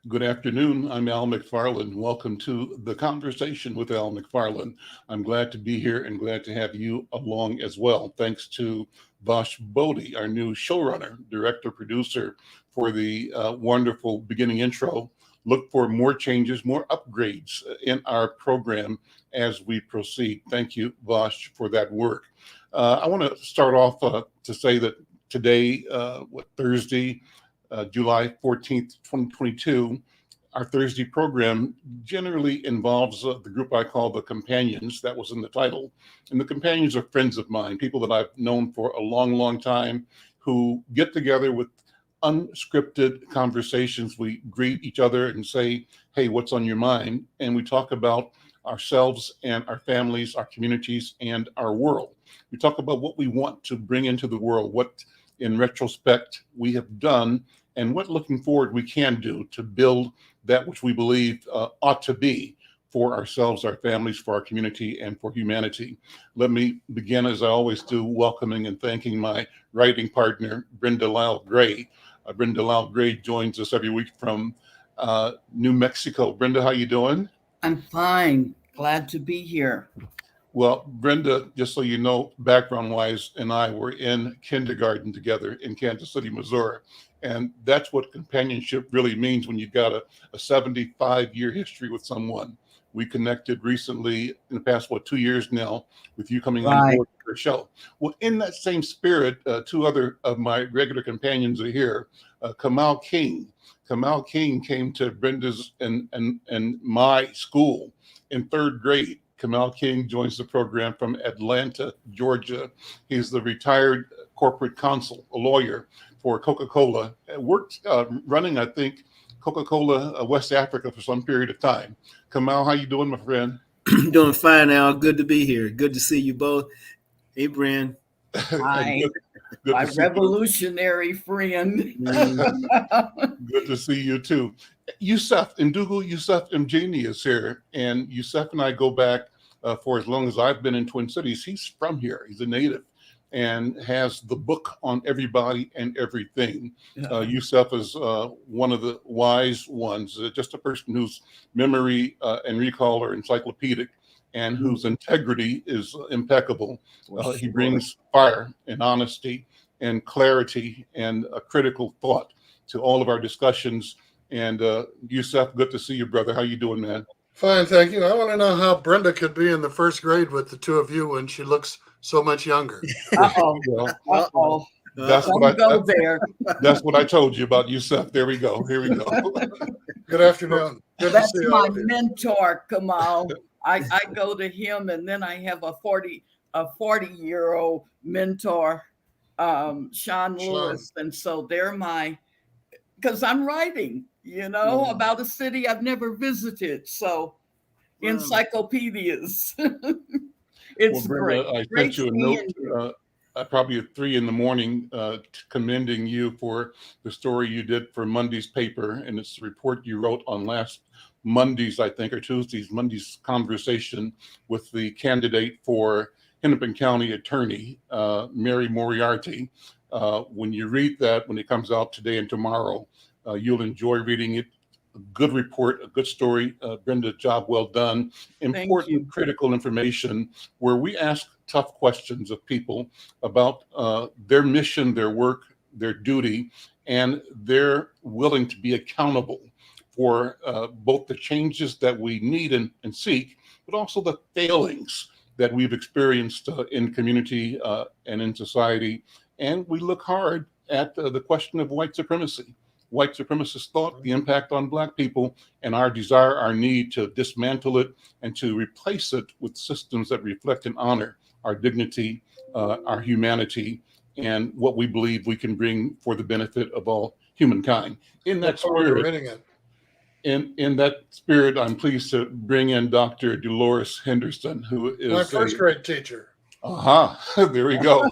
Good afternoon. I'm Al McFarlane. Welcome to The Conversation with Al McFarlane. I'm glad to be here and glad to have you along as well. Thanks to Vosh Bodie, our new showrunner, director, producer for the wonderful beginning intro. Look for more changes, more upgrades in our program as we proceed. Thank you, Vosh, for that work. I want to start off to say that today, Thursday, July 14th, 2022, our Thursday program generally involves the group I call the Companions. That was in the title. And the Companions are friends of mine, people that I've known for a long, long time, who get together with unscripted conversations. We greet each other and say, hey, what's on your mind? And we talk about ourselves and our families, our communities, and our world. We talk about what we want to bring into the world, what in retrospect we have done, and what looking forward we can do to build that which we believe ought to be for ourselves, our families, for our community, and for humanity. Let me begin, as I always do, welcoming and thanking my writing partner, Brenda Lyle-Gray. Brenda Lyle-Gray joins us every week from New Mexico. Brenda, how you doing? I'm fine. Glad to be here. Well, Brenda, just so you know, background-wise, and I were in kindergarten together in Kansas City, Missouri. And that's what companionship really means when you've got a 75-year history with someone. We connected recently in the past, 2 years now, with you coming on board for the show. Well, in that same spirit, two other of my regular companions are here. Kamal King. Kamal King came to Brenda's and my school in third grade. Kamal King joins the program from Atlanta, Georgia. He's the retired corporate counsel, a lawyer for Coca-Cola. Worked running, I think, Coca-Cola West Africa for some period of time. Kamau, how you doing, my friend? Doing fine, Al. Good to be here. Good to see you both. Hey, Brand. Hi, good my revolutionary friend. Good to see you too. Yusef Mgeni is here, and Yusef and I go back for as long as I've been in Twin Cities. He's from here. He's a native and has the book on everybody and everything. Yusef is one of the wise ones, just a person whose memory and recall are encyclopedic and whose integrity is impeccable. He brings fire and honesty and clarity and a critical thought to all of our discussions. And Yusef, good to see you, brother. How you doing, man? Fine, thank you. I want to know how Brenda could be in the first grade with the two of you when she looks so much younger. Uh-oh. That's what I told you about Yusef. There we go. Here we go. Good afternoon. Good That's my mentor, Kamal. I go to him, and then I have a 40-year-old mentor, Sean Lewis, and so they're because I'm writing, about a city I've never visited. So encyclopedias. It's Brenda, great. I sent you a note probably at 3 a.m. Commending you for the story you did for Monday's paper. And it's the report you wrote on last Monday's, I think, or Monday's conversation with the candidate for Hennepin County Attorney, Mary Moriarty. When you read that, when it comes out today and tomorrow, you'll enjoy reading it. A good report, a good story. Brenda, job well done. Important, critical information where we ask tough questions of people about their mission, their work, their duty, and they're willing to be accountable for both the changes that we need and seek, but also the failings that we've experienced in community and in society. And we look hard at the question of white supremacy. White supremacist thought, the impact on Black people, and our desire, our need to dismantle it and to replace it with systems that reflect and honor our dignity, our humanity, and what we believe we can bring for the benefit of all humankind. In that spirit, I'm pleased to bring in Dr. Dolores Henderson, who is my first grade teacher. There we go.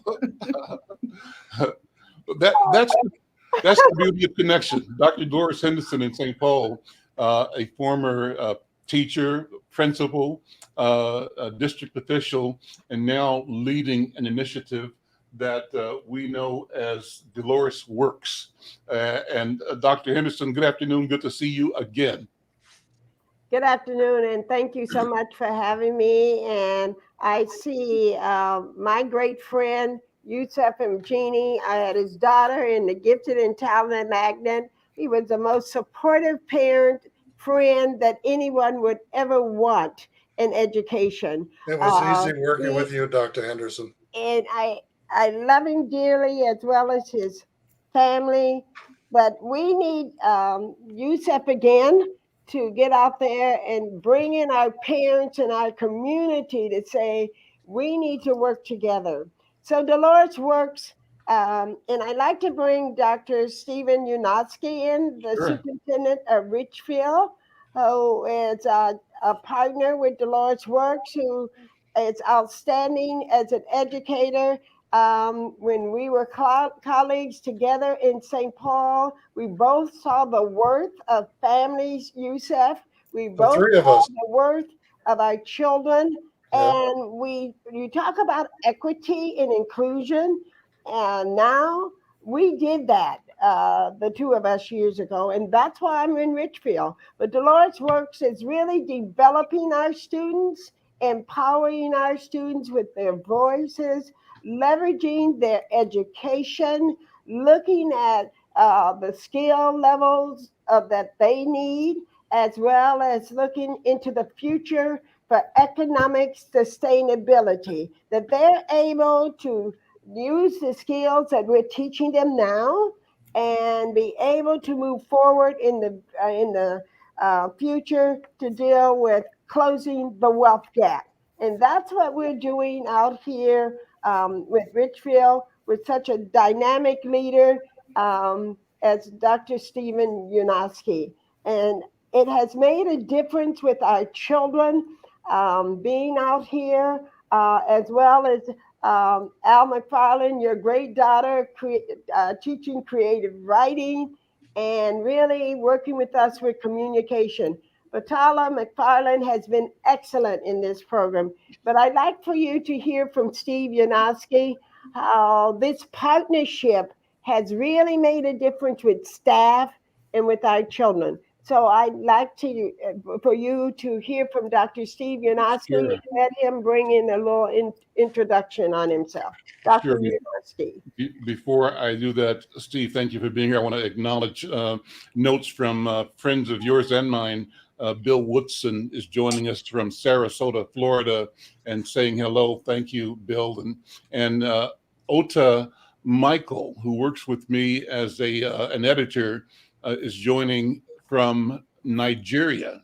That's the beauty of connection. Dr. Dolores Henderson in St. Paul, a former teacher, principal, a district official, and now leading an initiative that we know as Dolores Works. And Dr. Henderson, good afternoon. Good to see you again. Good afternoon, and thank you so much for having me. And I see my great friend, Yusef and Mgeni. I had his daughter in the Gifted and Talented Magnet. He was the most supportive parent, friend that anyone would ever want in education. It was easy working with you, Dr. Henderson. And I love him dearly, as well as his family. But we need Yusef again to get out there and bring in our parents and our community to say, we need to work together. So Dolores Works, and I'd like to bring Dr. Stephen Yunoski in, the Sure. superintendent of Richfield, who is a partner with Dolores Works, who is outstanding as an educator. When we were colleagues together in St. Paul, we both saw the worth of families, Yusef. We both saw the worth of our children. Yeah. And you talk about equity and inclusion. And now we did that, the two of us years ago. And that's why I'm in Richfield. But Dolores Works is really developing our students, empowering our students with their voices, leveraging their education, looking at the skill levels that they need, as well as looking into the future for economic sustainability, that they're able to use the skills that we're teaching them now and be able to move forward in the future to deal with closing the wealth gap. And that's what we're doing out here with Richfield, with such a dynamic leader as Dr. Stephen Yunoski. And it has made a difference with our children being out here, as well as Al McFarlane, your great daughter, teaching creative writing and really working with us with communication. Batala McFarlane has been excellent in this program. But I'd like for you to hear from Steve Yunoski how this partnership has really made a difference with staff and with our children. So I'd like for you to hear from Dr. Steve Yunoski. Sure. And let him bring in a little introduction on himself. Dr. Sure. Yunoski. Before I do that, Steve, thank you for being here. I want to acknowledge notes from friends of yours and mine. Bill Woodson is joining us from Sarasota, Florida, and saying hello. Thank you, Bill. And Ota Michael, who works with me as an editor, is joining from Nigeria.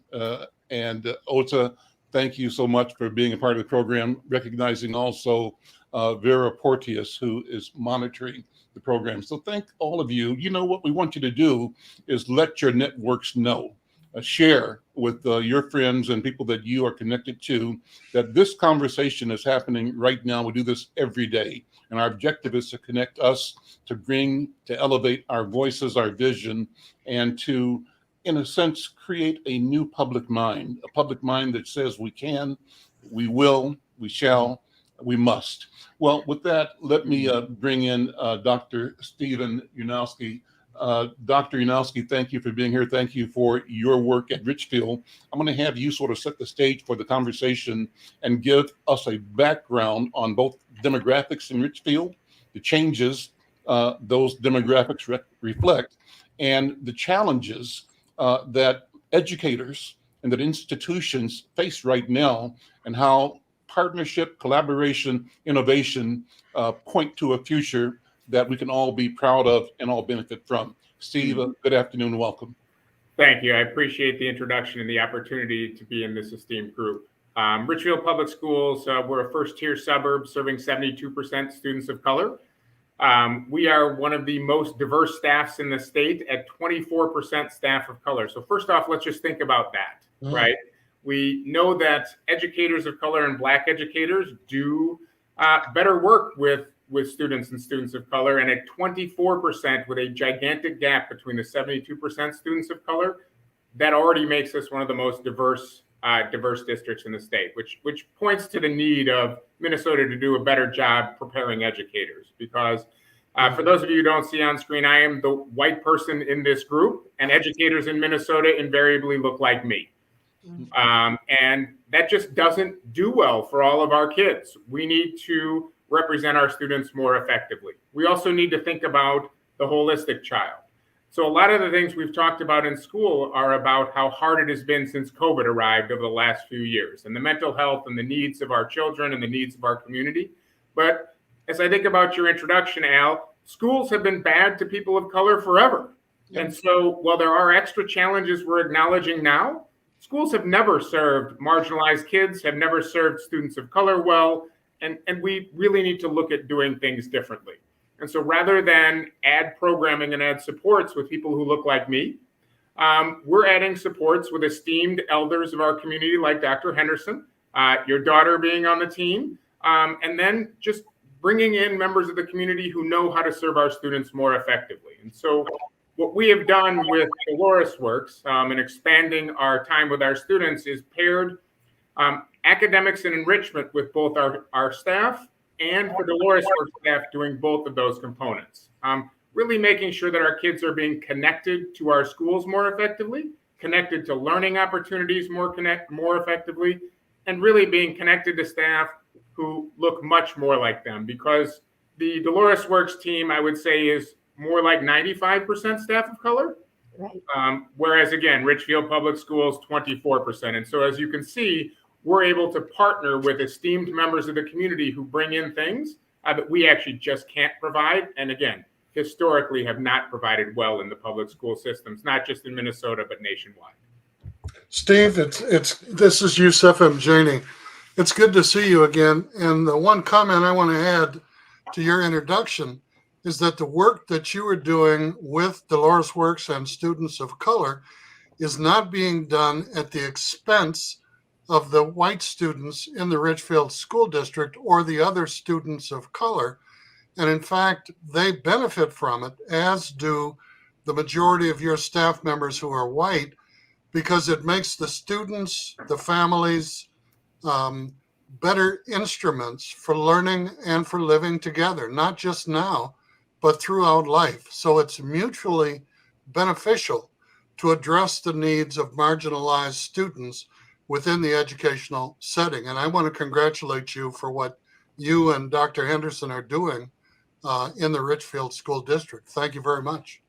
And Ota, thank you so much for being a part of the program, recognizing also Vera Porteous, who is monitoring the program. So thank all of you. You know, what we want you to do is let your networks know. Share with your friends and people that you are connected to that this conversation is happening right now. We do this every day. And our objective is to connect us, to elevate our voices, our vision, and to, in a sense, create a new public mind, a public mind that says we can, we will, we shall, we must. Well, with that, let me bring in Dr. Stephen Yunoski. Dr. Yunoski, thank you for being here. Thank you for your work at Richfield. I'm going to have you sort of set the stage for the conversation and give us a background on both demographics in Richfield, the changes those demographics reflect, and the challenges that educators and that institutions face right now, and how partnership, collaboration, innovation point to a future that we can all be proud of and all benefit from. Steve, good afternoon and welcome. Thank you. I appreciate the introduction and the opportunity to be in this esteemed group. Richfield Public Schools, we're a first-tier suburb serving 72% students of color. We are one of the most diverse staffs in the state at 24% staff of color. So first off, let's just think about that, right? We know that educators of color and Black educators do better work with students and students of color, and at 24% with a gigantic gap between the 72% students of color, that already makes us one of the most diverse diverse districts in the state, which points to the need of Minnesota to do a better job preparing educators. Because for those of you who don't see on screen, I am the white person in this group, and educators in Minnesota invariably look like me. And that just doesn't do well for all of our kids. We need to represent our students more effectively. We also need to think about the holistic child. So a lot of the things we've talked about in school are about how hard it has been since COVID arrived over the last few years, and the mental health and the needs of our children and the needs of our community. But as I think about your introduction, Al, schools have been bad to people of color forever. And so while there are extra challenges we're acknowledging now, schools have never served marginalized kids, have never served students of color well, and we really need to look at doing things differently. And so rather than add programming and add supports with people who look like me, we're adding supports with esteemed elders of our community like Dr. Henderson, your daughter being on the team, and then just bringing in members of the community who know how to serve our students more effectively. And so what we have done with Dolores Works and expanding our time with our students is paired academics and enrichment with both our staff and for Dolores Works staff doing both of those components. Really making sure that our kids are being connected to our schools more effectively, connected to learning opportunities more effectively, and really being connected to staff who look much more like them, because the Dolores Works team, I would say, is more like 95% staff of color. Right. Whereas again, Richfield Public Schools, 24%. And so as you can see, we're able to partner with esteemed members of the community who bring in things that we actually just can't provide. And again, historically have not provided well in the public school systems, not just in Minnesota, but nationwide. Steve, this is Yusef Mgeni. It's good to see you again. And the one comment I want to add to your introduction is that the work that you are doing with Dolores Works and students of color is not being done at the expense of the white students in the Richfield School District or the other students of color. And in fact, they benefit from it, as do the majority of your staff members who are white, because it makes the students, the families, better instruments for learning and for living together, not just now, but throughout life. So it's mutually beneficial to address the needs of marginalized students within the educational setting. And I want to congratulate you for what you and Dr. Henderson are doing in the Richfield School District. Thank you very much.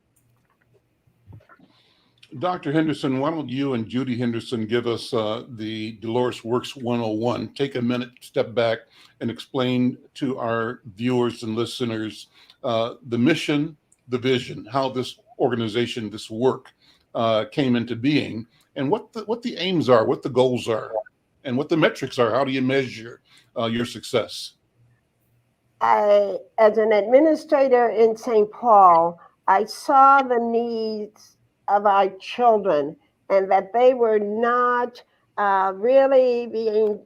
Dr. Henderson, why don't you and Judy Henderson give us the Dolores Works 101? Take a minute, step back, and explain to our viewers and listeners the mission, the vision, how this organization, this work came into being, and what the aims are, what the goals are, and what the metrics are. How do you measure your success? As an administrator in St. Paul, I saw the needs of our children and that they were not really being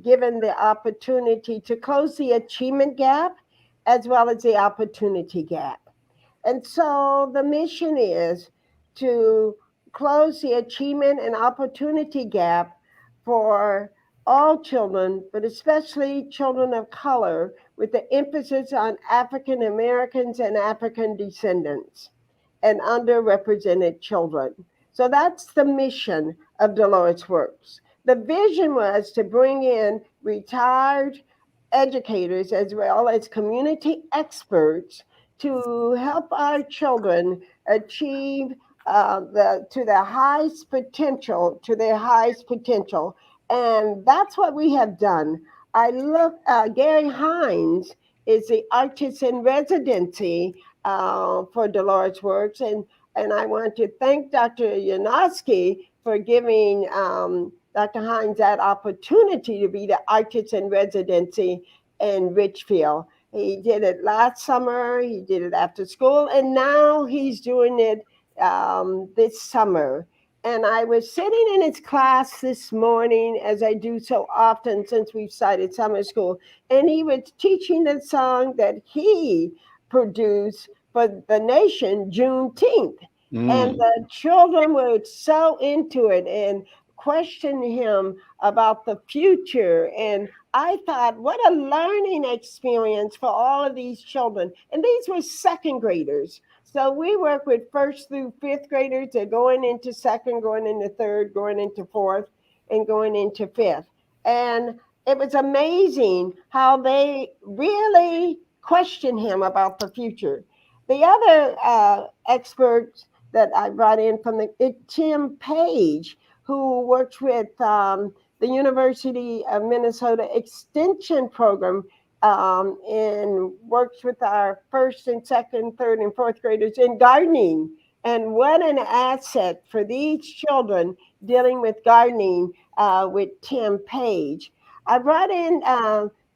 given the opportunity to close the achievement gap as well as the opportunity gap. And so the mission is to close the achievement and opportunity gap for all children, but especially children of color, with the emphasis on African Americans and African descendants and underrepresented children. So that's the mission of Dolores Works. The vision was to bring in retired educators as well as community experts to help our children achieve to their highest potential, And that's what we have done. Gary Hines is the artist in residency for Dolores Works. And I want to thank Dr. Yanowski for giving Dr. Hines that opportunity to be the artist in residency in Richfield. He did it last summer, he did it after school, and now he's doing it this summer. And I was sitting in his class this morning, as I do so often since we've started summer school, and he was teaching the song that he produced for the nation, Juneteenth. And the children were so into it. And question him about the future. And I thought, what a learning experience for all of these children. And these were second graders. So we work with first through fifth graders. They're going into second, going into third, going into fourth, and going into fifth. And it was amazing how they really questioned him about the future. The other experts that I brought in from Tim Page, who works with the University of Minnesota Extension Program and works with our first and second, third, and fourth graders in gardening. And what an asset for these children dealing with gardening with Tim Page. I brought in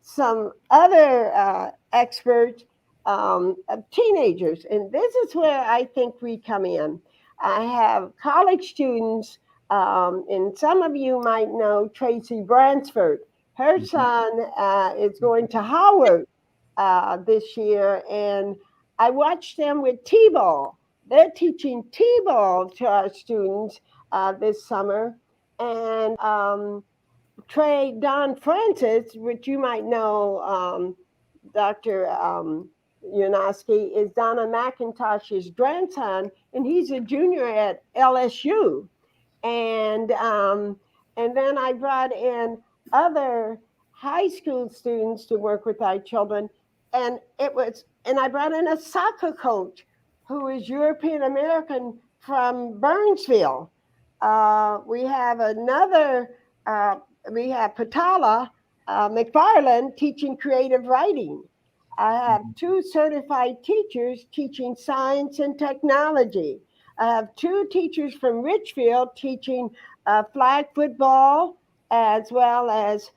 some other experts of teenagers, and this is where I think we come in. I have college students, and some of you might know Tracy Bransford. Her son is going to Howard this year, and I watched them with T-ball. They're teaching T-ball to our students this summer, and Don Francis, which you might know, Dr. Yunoski, is Donna McIntosh's grandson, and he's a junior at LSU. And then I brought in other high school students to work with our children, and I brought in a soccer coach who is European American from Burnsville. We have Patala McFarlane teaching creative writing. I have 2 certified teachers teaching science and technology. I have 2 teachers from Richfield teaching flag football, as well as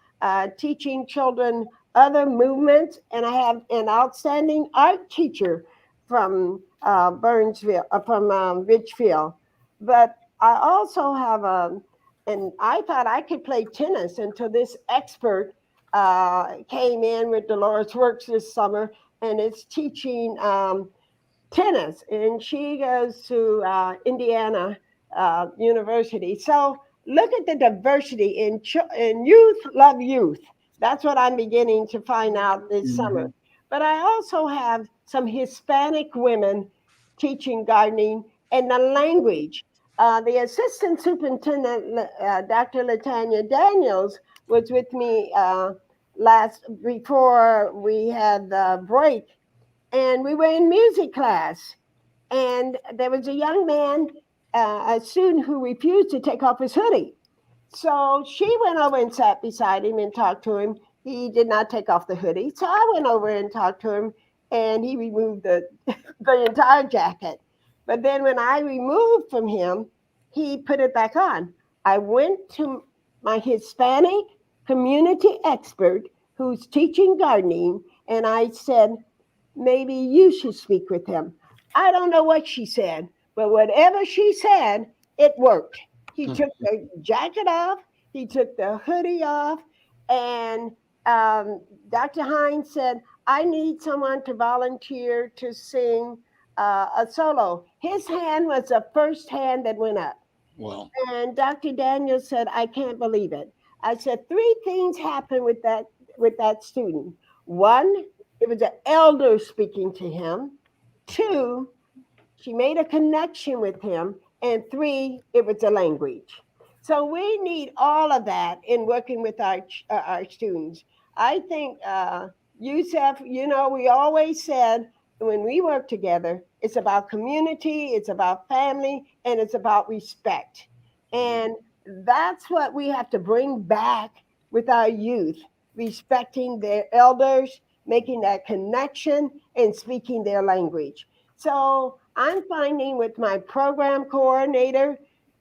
teaching children other movements. And I have an outstanding art teacher from Richfield. But I also have and I thought I could play tennis until this expert came in with Dolores Works this summer and is teaching tennis. And she goes to Indiana University. So look at the diversity in youth love youth. That's what I'm beginning to find out this summer. But I also have some Hispanic women teaching gardening and the language. The assistant superintendent, Dr. Latanya Daniels, was with me before we had the break, and we were in music class, and there was a young man, a student who refused to take off his hoodie. So she went over and sat beside him and talked to him. He did not take off the hoodie, so I went over and talked to him, and he removed the entire jacket. But then when I removed from him, he put it back on. I went to my Hispanic community expert who's teaching gardening, and I said, maybe you should speak with him. I don't know what she said, but whatever she said, it worked. He took the jacket off, he took the hoodie off, and Dr. Hines said, I need someone to volunteer to sing a solo. His hand was the first hand that went up. Wow. And Dr. Daniels said, I can't believe it. I said, 3 things happened with that student. 1, it was an elder speaking to him. 2, she made a connection with him. And 3, it was a language. So we need all of that in working with our students. I think, Yusef, we always said when we work together, it's about community, it's about family, and it's about respect. And that's what we have to bring back with our youth, respecting their elders, making that connection, and speaking their language. So I'm finding with my program coordinator,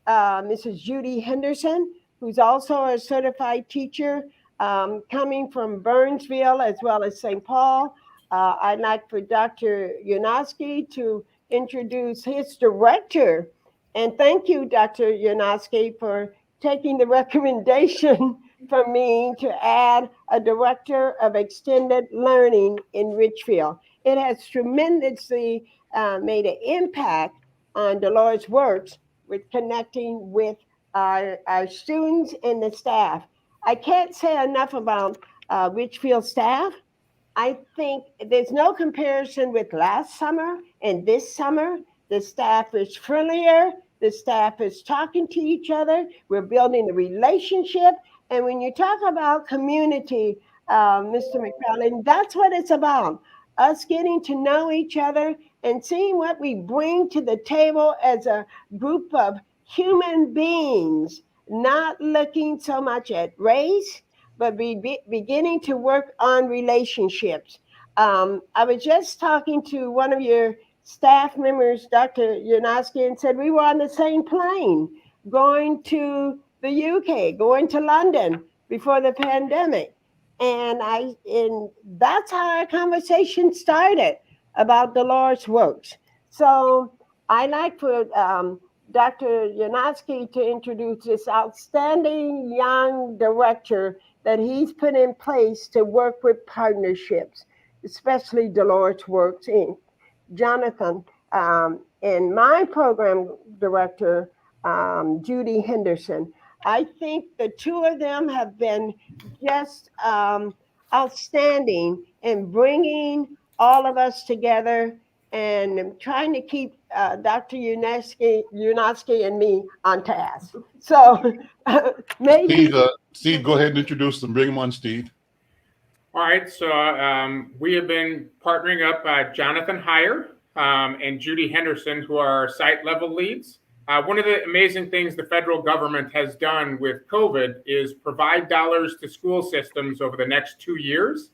Mrs. Judy Henderson, who's also a certified teacher, coming from Burnsville as well as St. Paul. I'd like for Dr. Yunoski to introduce his director. And thank you, Dr. Yunoski, for taking the recommendation from me to add a director of extended learning in Richfield. It has tremendously made an impact on Dolores Works with connecting with our students and the staff. I can't say enough about Richfield staff. I think there's no comparison with last summer and this summer. The staff is friendlier. The staff is talking to each other. We're building a relationship. And when you talk about community, Mr. McFarlane, that's what it's about. Us getting to know each other and seeing what we bring to the table as a group of human beings, not looking so much at race, but beginning to work on relationships. I was just talking to one of your staff members, Dr. Yanowski, and said we were on the same plane going to the UK, going to London before the pandemic. And that's how our conversation started about Dolores Works. So I like for Dr. Yanowski to introduce this outstanding young director that he's put in place to work with partnerships, especially Dolores Works Inc. Jonathan, and my program director, Judy Henderson. I think the two of them have been just outstanding in bringing all of us together and trying to keep Dr. Yanowski and me on task. So maybe. Steve, go ahead and introduce them. Bring them on, Steve. All right, so we have been partnering up Jonathan Heyer and Judy Henderson, who are our site level leads. One of the amazing things the federal government has done with COVID is provide dollars to school systems over the next 2 years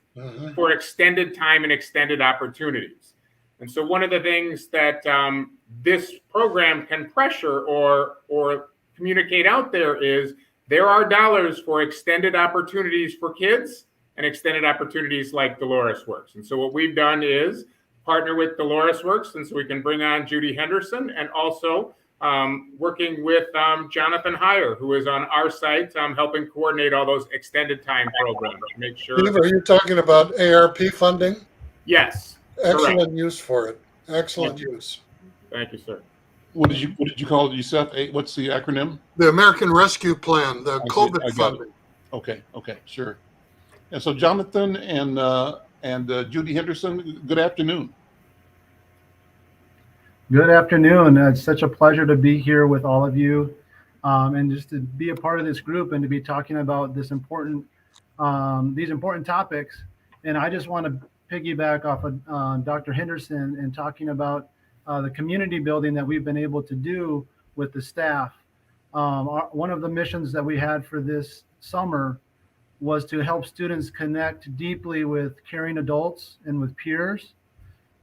for extended time and extended opportunities. And so one of the things that this program can pressure or communicate out there are dollars for extended opportunities for kids and extended opportunities like Dolores Works. And so what we've done is partner with Dolores Works, and so we can bring on Judy Henderson, and also working with Jonathan Heyer, who is on our site, helping coordinate all those extended time programs to make sure. Steve, are you talking about ARP funding? Yes. Excellent correct. use for it. Excellent use. Thank you, sir. What did you call it, Yusef? What's the acronym? The American Rescue Plan, the I COVID got it. funding. Okay, sure. And so Jonathan and Judy Henderson, good afternoon. Good afternoon. It's such a pleasure to be here with all of you, and just to be a part of this group and to be talking about these important topics. And I just want to piggyback off of Dr. Henderson and talking about the community building that we've been able to do with the staff. One of the missions that we had for this summer was to help students connect deeply with caring adults and with peers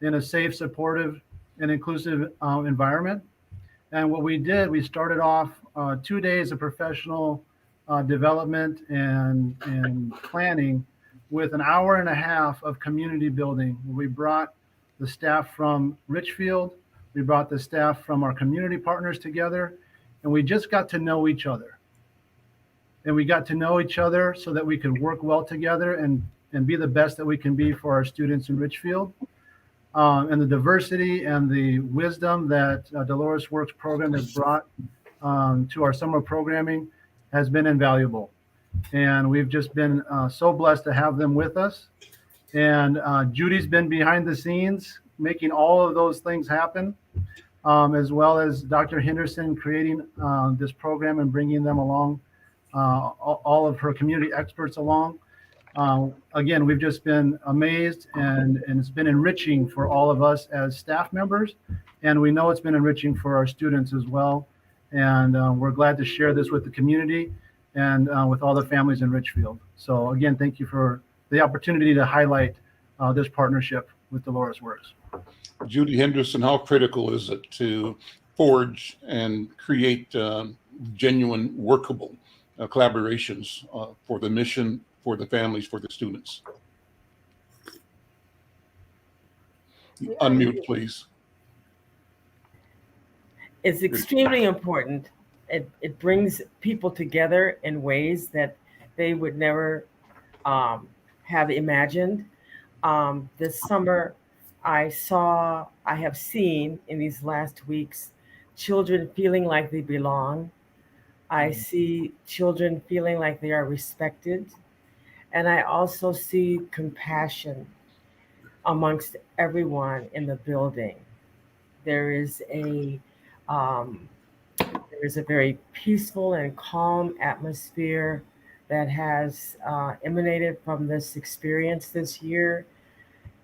in a safe, supportive, and inclusive environment. And what we did, we started off 2 days of professional development and planning with an hour and a half of community building. We brought the staff from Richfield, we brought the staff from our community partners together, and we just got to know each other. And we got to know each other so that we could work well together and be the best that we can be for our students in Richfield. And the diversity and the wisdom that Dolores Works program has brought to our summer programming has been invaluable. And we've just been so blessed to have them with us. And Judy's been behind the scenes, making all of those things happen, as well as Dr. Henderson creating this program and bringing them along, all of her community experts along. Again, we've just been amazed, and it's been enriching for all of us as staff members, and we know it's been enriching for our students as well. And we're glad to share this with the community and with all the families in Richfield. So again, thank you for the opportunity to highlight this partnership with Dolores Works. Judy Henderson, how critical is it to forge and create genuine, workable collaborations for the mission, for the families, for the students? Unmute, please. It's extremely important. It brings people together in ways that they would never have imagined. This summer, I have seen in these last weeks, children feeling like they belong, I see children feeling like they are respected. And I also see compassion amongst everyone in the building. There is a um, there is a very peaceful and calm atmosphere that has emanated from this experience this year,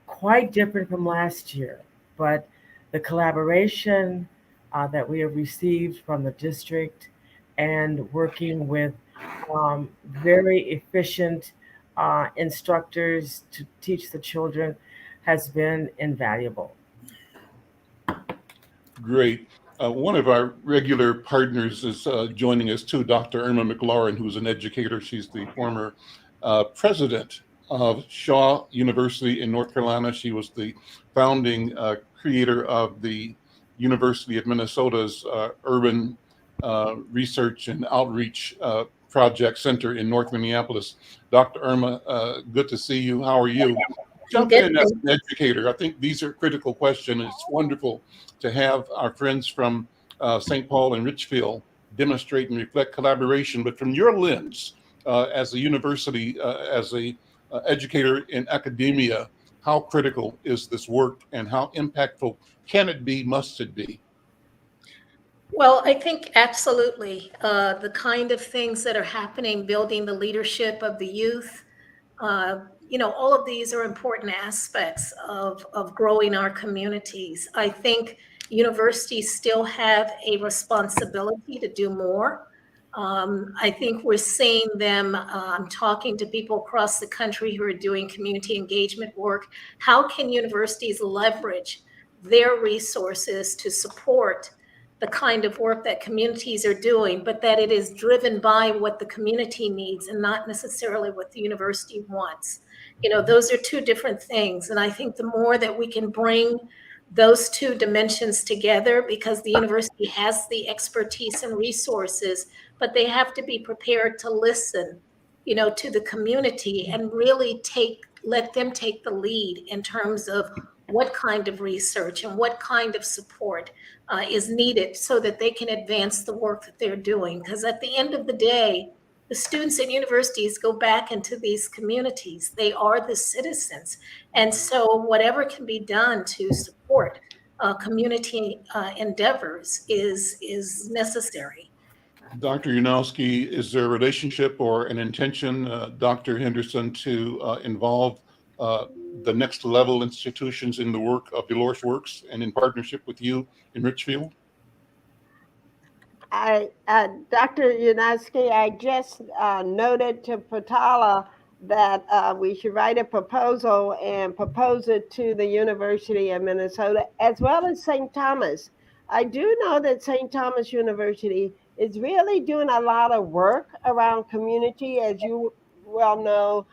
quite different from last year. But the collaboration that we have received from the district and working with very efficient instructors to teach the children has been invaluable. Great. One of our regular partners is joining us too, Dr. Irma Mclaurin, who's an educator. She's the former president of Shaw University in North Carolina. She was the founding creator of the University of Minnesota's Urban Research and Outreach Project Center in North Minneapolis. Dr. Irma, good to see you. How are you? Jump in as an educator. I think these are critical questions. It's wonderful to have our friends from St. Paul and Richfield demonstrate and reflect collaboration, but from your lens as a university, as a educator in academia, how critical is this work and how impactful can it be, must it be? Well, I think absolutely. The kind of things that are happening, building the leadership of the youth, all of these are important aspects of growing our communities. I think universities still have a responsibility to do more. I think we're seeing them talking to people across the country who are doing community engagement work. How can universities leverage their resources to support the kind of work that communities are doing, but that it is driven by what the community needs and not necessarily what the university wants? Those are two different things. And I think the more that we can bring those two dimensions together, because the university has the expertise and resources, but they have to be prepared to listen, to the community and really let them take the lead in terms of what kind of research and what kind of support is needed so that they can advance the work that they're doing. Because at the end of the day, the students at universities go back into these communities. They are the citizens. And so whatever can be done to support community endeavors is necessary. Dr. Yanowski, is there a relationship or an intention, Dr. Henderson, to involve the next level institutions in the work of Dolores Works and in partnership with you in Richfield? Dr. Yanowski, I just noted to Patala that we should write a proposal and propose it to the University of Minnesota as well as St. Thomas. I do know that St. Thomas University is really doing a lot of work around community, as you well know,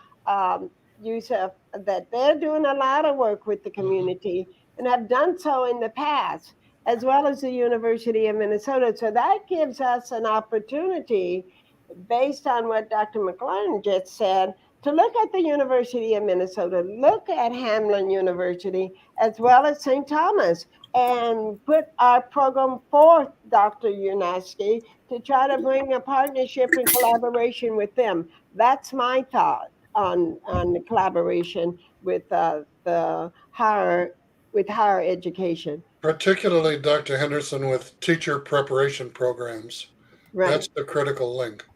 Yusef, that they're doing a lot of work with the community and have done so in the past, as well as the University of Minnesota. So that gives us an opportunity, based on what Dr. McClaurin just said, to look at the University of Minnesota, look at Hamline University, as well as St. Thomas, and put our program forth, Dr. Yanowski, to try to bring a partnership and collaboration with them. That's my thought on the collaboration with the higher education. Particularly, Dr. Henderson, with teacher preparation programs. Right. That's the critical link.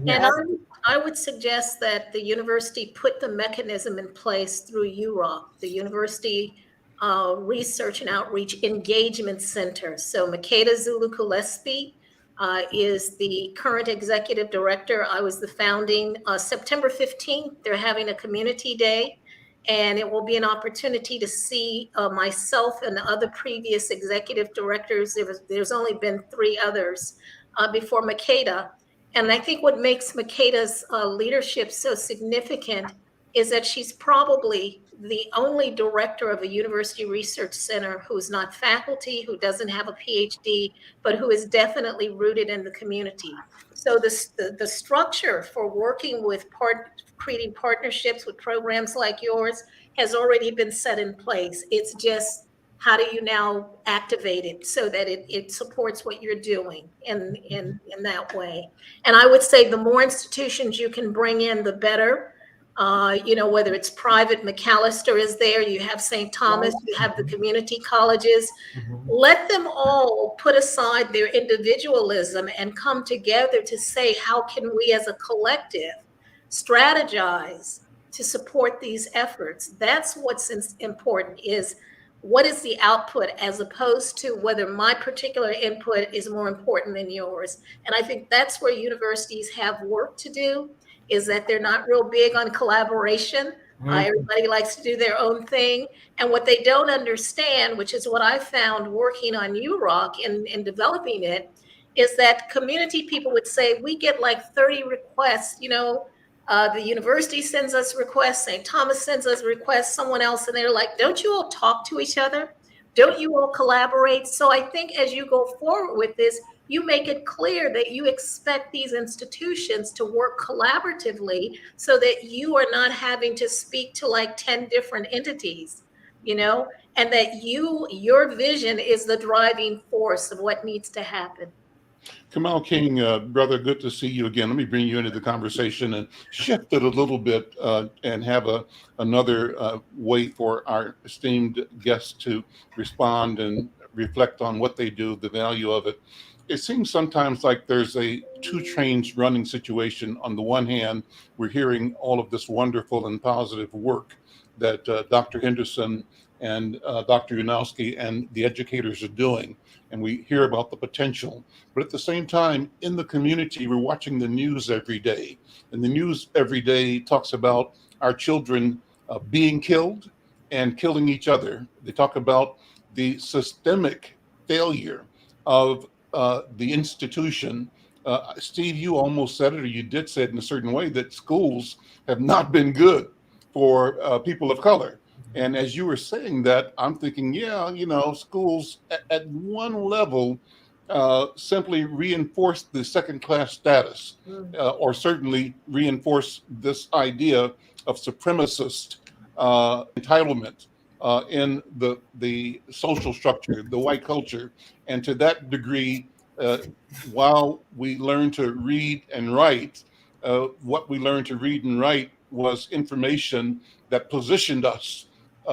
And I would suggest that the university put the mechanism in place through UROC, the University Research and Outreach Engagement Center. So Makeda Zulu Gillespie is the current executive director. I was the founding. September 15th, they're having a community day, and it will be an opportunity to see myself and other previous executive directors. There's only been 3 others before Makeda. And I think what makes Makeda's leadership so significant is that she's probably the only director of a university research center who's not faculty, who doesn't have a PhD, but who is definitely rooted in the community. So the structure for working with creating partnerships with programs like yours has already been set in place. It's just how do you now activate it so that it supports what you're doing in that way? And I would say the more institutions you can bring in, the better. Whether it's private, McAllister is there, you have St. Thomas, you have the community colleges. Let them all put aside their individualism and come together to say, how can we as a collective strategize to support these efforts? That's what's important, is what is the output, as opposed to whether my particular input is more important than yours. And I think that's where universities have work to do, is that they're not real big on collaboration. Everybody likes to do their own thing. And what they don't understand, which is what I found working on UROC and developing it, is that community people would say, we get like 30 requests, the university sends us requests, St. Thomas sends us requests, someone else, and they're like, don't you all talk to each other? Don't you all collaborate? So I think as you go forward with this, you make it clear that you expect these institutions to work collaboratively so that you are not having to speak to like 10 different entities, and that your vision is the driving force of what needs to happen. Kamal King, brother, good to see you again. Let me bring you into the conversation and shift it a little bit and have another way for our esteemed guests to respond and reflect on what they do, the value of it. It seems sometimes like there's a two trains running situation. On the one hand, we're hearing all of this wonderful and positive work that Dr. Henderson and Dr. Yanowski and the educators are doing, and we hear about the potential. But at the same time, in the community, we're watching the news every day, and the news every day talks about our children being killed and killing each other. They talk about the systemic failure of the institution. Steve, you almost said it, or you did say it in a certain way, that schools have not been good for people of color. And as you were saying that, I'm thinking, schools at one level simply reinforce the second-class status, or certainly reinforce this idea of supremacist entitlement in the social structure, the white culture. And to that degree, while we learn to read and write, what we learned to read and write was information that positioned us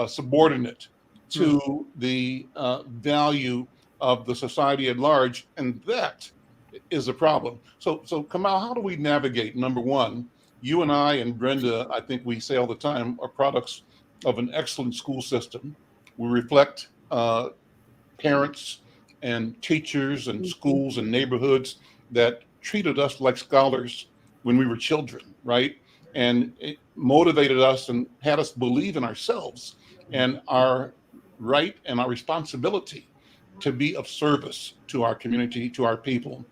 subordinate to the value of the society at large, and that is a problem. So Kamau, how do we navigate? Number one, you and I and Brenda, I think we say all the time, are products of an excellent school system. We reflect parents and teachers and schools and neighborhoods that treated us like scholars when we were children, right? And it motivated us and had us believe in ourselves and our right and our responsibility to be of service to our community, to our people.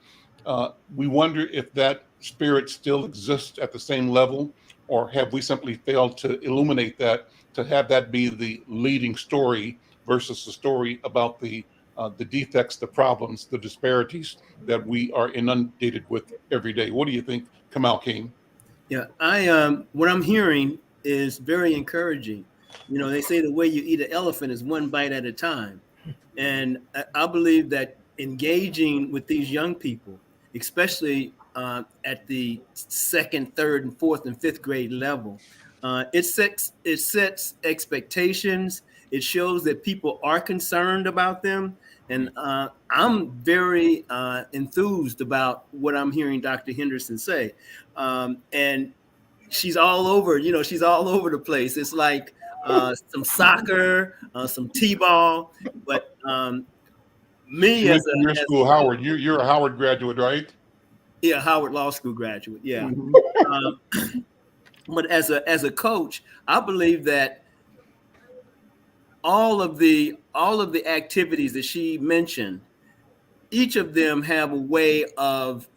We wonder if that spirit still exists at the same level, or have we simply failed to illuminate that, to have that be the leading story versus the story about the defects, the problems, the disparities that we are inundated with every day. What do you think, Kamal King? Yeah, what I'm hearing is very encouraging. They say the way you eat an elephant is one bite at a time. And I believe that engaging with these young people, especially at the second, third, and fourth and fifth grade level, it sets expectations. It shows that people are concerned about them. And I'm very enthused about what I'm hearing Dr. Henderson say. And she's all over, she's all over the place. It's like some soccer, some t-ball, but me as your school, Howard, you're a Howard graduate, right? Yeah, Howard Law School graduate. Yeah. But as a coach, I believe that all of the activities that she mentioned, each of them have a way of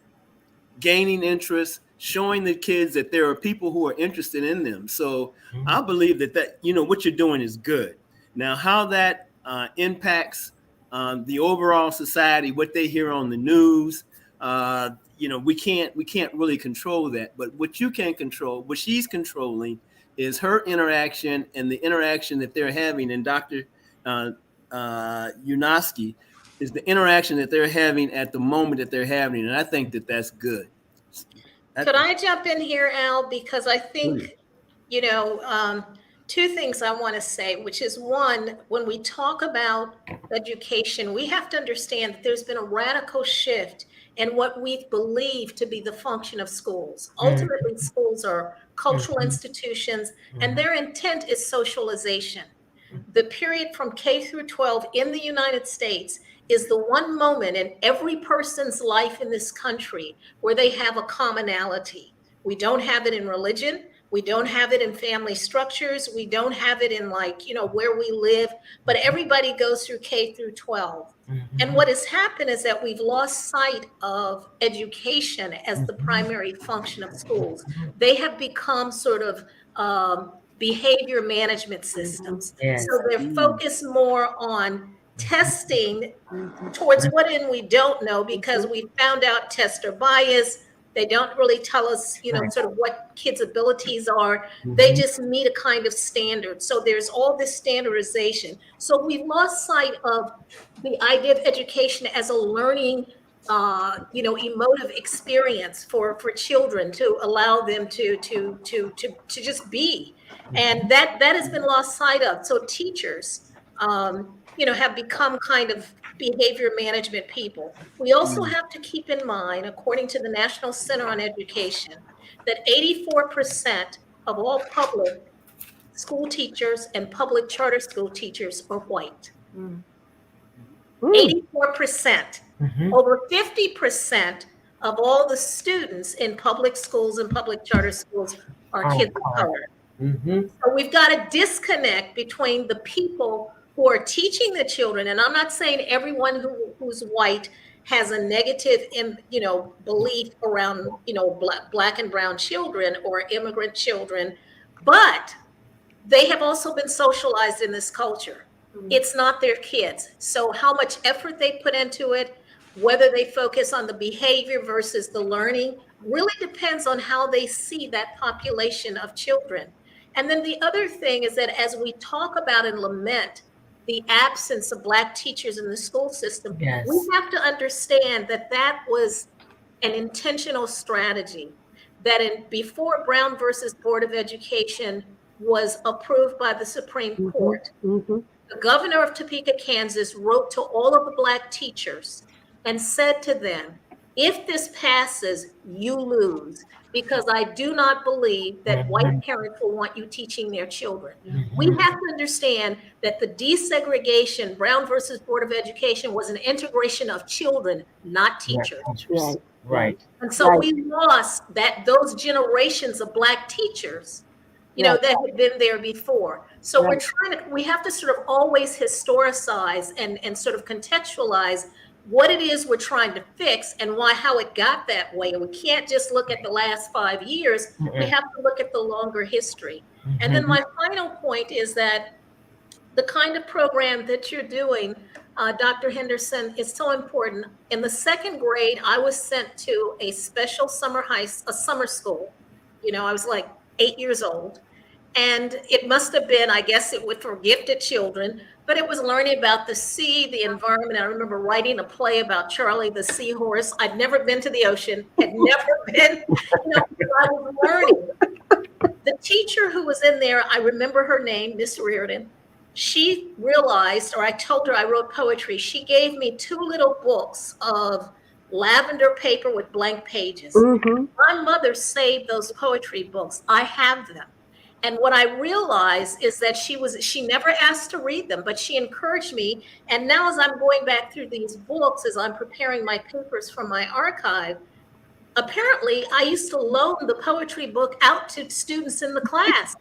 gaining interest, showing the kids that there are people who are interested in them. So I believe that what you're doing is good. Now, how that impacts the overall society, what they hear on the news, we can't really control that. But what you can control, what she's controlling, is her interaction and the interaction that they're having. And Dr. Unoski is the interaction that they're having at the moment that they're having, and I think that that's good. Could I jump in here, Al? Because I think, two things I want to say, which is one, when we talk about education, we have to understand that there's been a radical shift in what we believe to be the function of schools. Ultimately, schools are cultural institutions, and their intent is socialization. The period from K through 12 in the United States is the one moment in every person's life in this country where they have a commonality. We don't have it in religion. We don't have it in family structures. We don't have it in where we live, but everybody goes through K through 12. And what has happened is that we've lost sight of education as the primary function of schools. They have become sort of behavior management systems. Yes. So they're focused more on testing towards what in we don't know, because we found out tester bias. They don't really tell us, sort of what kids' abilities are. They just meet a kind of standard. So there's all this standardization. So we've lost sight of the idea of education as a learning, emotive experience for children, to allow them to just be. And that has been lost sight of. So teachers, have become kind of behavior management people. We also have to keep in mind, according to the National Center on Education, that 84% of all public school teachers and public charter school teachers are white. 84%. Over 50% of all the students in public schools and public charter schools are kids of color. So we've got a disconnect between the people who are teaching the children, and I'm not saying everyone who's white has a negative, belief around, black and brown children or immigrant children, but they have also been socialized in this culture. It's not their kids. So how much effort they put into it, whether they focus on the behavior versus the learning, really depends on how they see that population of children. And then the other thing is that as we talk about and lament the absence of Black teachers in the school system, Yes. we have to understand that was an intentional strategy, that before Brown versus Board of Education was approved by the Supreme Court, the governor of Topeka, Kansas wrote to all of the Black teachers and said to them, if this passes, you lose, because I do not believe that white parents will want you teaching their children. We have to understand that the desegregation, Brown versus Board of Education, was an integration of children, not teachers. Right. And so we lost those generations of Black teachers, that had been there before. So we have to sort of always historicize and sort of contextualize what it is we're trying to fix and how it got that way. And we can't just look at the last 5 years. We have to look at the longer history. And then my final point is that the kind of program that you're doing, Dr. Henderson, is so important. In the second grade, I was sent to a special summer school. I was like 8 years old. And it must have been, I guess it was for gifted children, but it was learning about the sea, the environment. I remember writing a play about Charlie the seahorse. I'd never been to the ocean, had never been, I was learning. The teacher who was in there, I remember her name, Miss Reardon. She realized, or I told her I wrote poetry. She gave me 2 little books of lavender paper with blank pages. My mother saved those poetry books. I have them. And what I realized is that she never asked to read them, but she encouraged me. And now as I'm going back through these books, as I'm preparing my papers from my archive, apparently I used to loan the poetry book out to students in the class.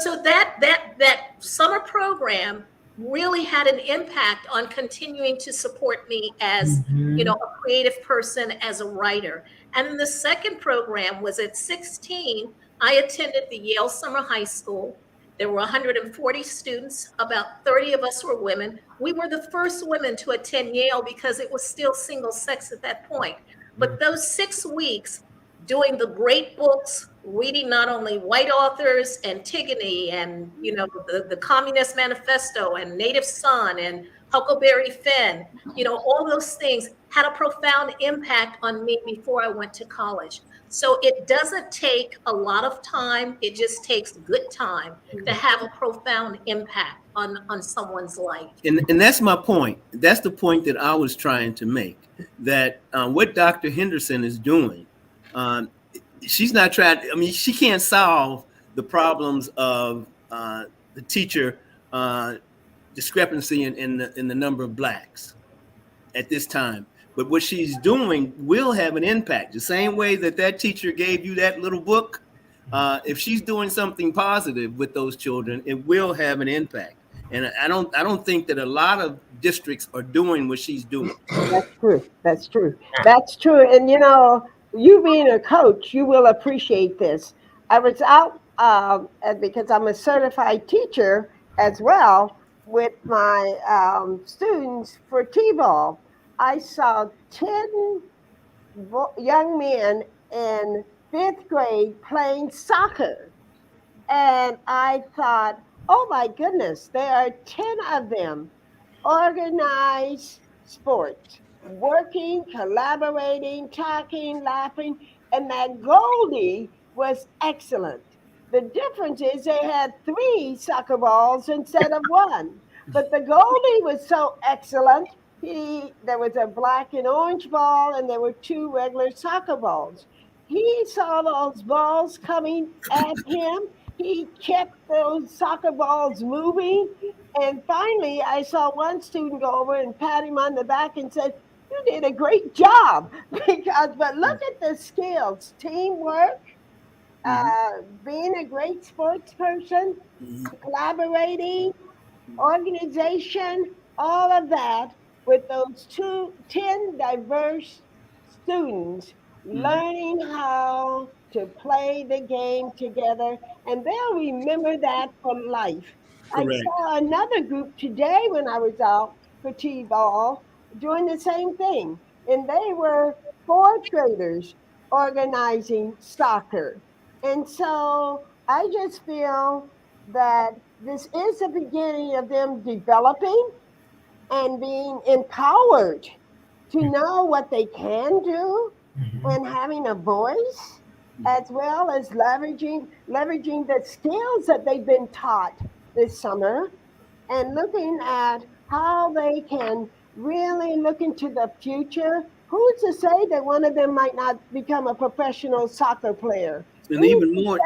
So that summer program really had an impact on continuing to support me as, a creative person, as a writer. And then the second program was at 16, I attended the Yale Summer High School. There were 140 students. About 30 of us were women. We were the first women to attend Yale because it was still single sex at that point. But those 6 weeks, doing the great books, reading not only white authors, Antigone, and the Communist Manifesto, and Native Son, and Huckleberry Finn, all those things had a profound impact on me before I went to college. So it doesn't take a lot of time. It just takes good time to have a profound impact on someone's life. And that's my point. That's the point that I was trying to make, that what Dr. Henderson is doing, she's not trying, I mean, she can't solve the problems of the teacher discrepancy in the number of blacks at this time. But what she's doing will have an impact. The same way that teacher gave you that little book, if she's doing something positive with those children, it will have an impact. And I don't think that a lot of districts are doing what she's doing. That's true. That's true. That's true. And you being a coach, you will appreciate this. I was out because I'm a certified teacher as well with my students for T-ball. I saw 10 young men in 5th grade playing soccer. And I thought, oh my goodness, there are 10 of them. Organized sport, working, collaborating, talking, laughing. And that goalie was excellent. The difference is they had 3 soccer balls instead of 1. But the goalie was so excellent. There was a black and orange ball, and there were 2 regular soccer balls. He saw those balls coming at him. He kept those soccer balls moving. And finally, I saw one student go over and pat him on the back and said, "You did a great job." But look at the skills, teamwork, being a great sports person, collaborating, organization, all of that, with those 10 diverse students learning how to play the game together, and they'll remember that for life. Correct. I saw another group today when I was out for T-ball doing the same thing, and they were 4th graders organizing soccer. And so I just feel that this is the beginning of them developing and being empowered to know what they can do and having a voice, as well as leveraging the skills that they've been taught this summer, and looking at how they can really look into the future. Who's to say that one of them might not become a professional soccer player? And even more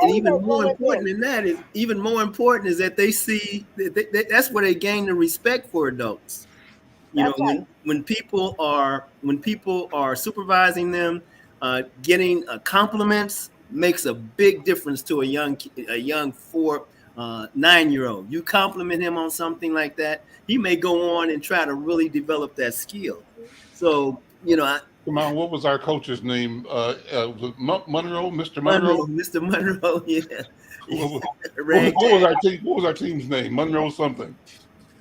important is that they see that's where they gain the respect for adults. When people are supervising them, getting compliments makes a big difference to a young 9-year-old. You compliment him on something like that, he may go on and try to really develop that skill. So Kamau, what was our coach's name? Was it Monroe, Mr. Monroe? Mr. Monroe, yeah. What was our team's name? Monroe something.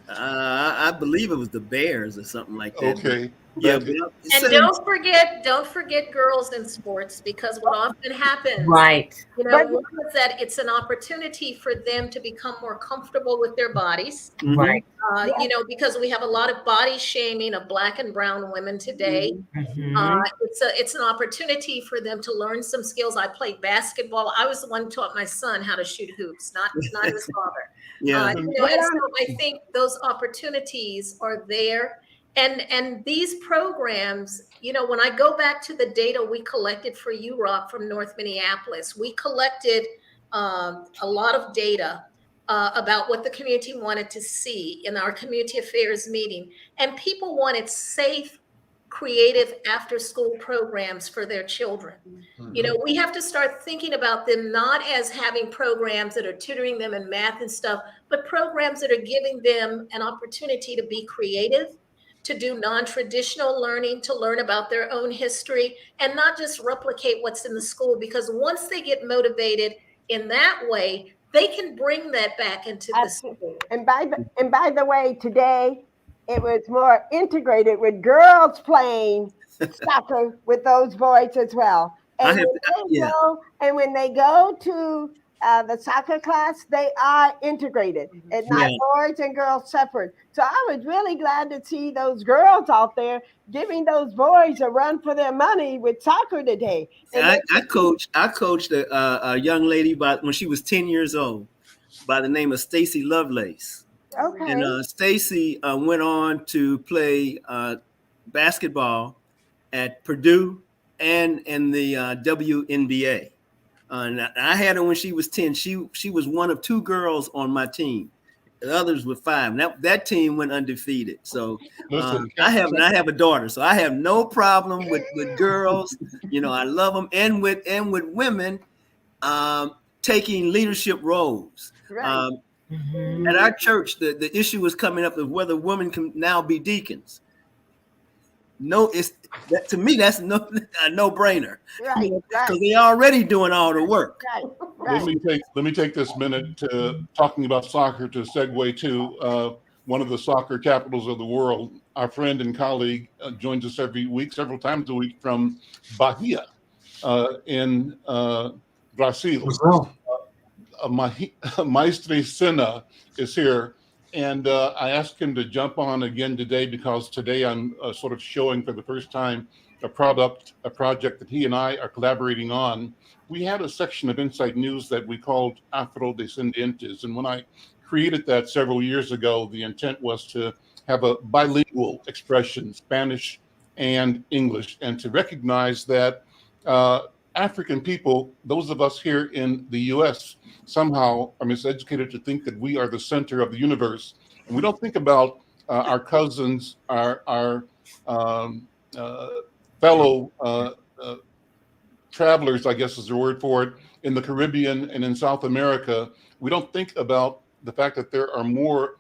I believe it was the Bears or something like that. Okay. Yeah, and don't forget girls in sports, because what often happens, right? Is that it's an opportunity for them to become more comfortable with their bodies, right? Because we have a lot of body shaming of Black and brown women today. It's an opportunity for them to learn some skills. I played basketball. I was the one who taught my son how to shoot hoops, not his father. And so I think those opportunities are there. And these programs, when I go back to the data we collected for UROC from North Minneapolis, we collected a lot of data about what the community wanted to see in our community affairs meeting. And people wanted safe, creative after-school programs for their children. We have to start thinking about them not as having programs that are tutoring them in math and stuff, but programs that are giving them an opportunity to be creative, to do non-traditional learning, to learn about their own history, and not just replicate what's in the school. Because once they get motivated in that way, they can bring that back into the school. And by the way, today it was more integrated with girls playing soccer with those boys as well. And when they go to the soccer class, they are integrated and not boys and girls separate. So I was really glad to see those girls out there giving those boys a run for their money with soccer today. And I coached a young lady when she was 10 years old by the name of Stacy Lovelace. Okay. And Stacy went on to play basketball at Purdue and in the WNBA. And I had her when she was 10. She was one of 2 girls on my team. The others were 5. That team went undefeated. So I have a daughter, so I have no problem with girls. I love them, and with women taking leadership roles. Right. At our church, the issue was coming up of whether women can now be deacons. No, to me that's a no-brainer. Right. Because they're already doing all the work. Right. Let me take this minute to talking about soccer to segue to one of the soccer capitals of the world. Our friend and colleague joins us every week, several times a week, from Bahia in Brazil. Maestre Senna is here. And I asked him to jump on again today because today I'm sort of showing for the first time a project that he and I are collaborating on. We had a section of Inside News that we called Afrodescendientes. And when I created that several years ago, the intent was to have a bilingual expression, Spanish and English, and to recognize that African people, those of us here in the US, somehow are miseducated to think that we are the center of the universe. And we don't think about our cousins, our fellow travelers, I guess is the word for it, in the Caribbean and in South America. We don't think about the fact that there are more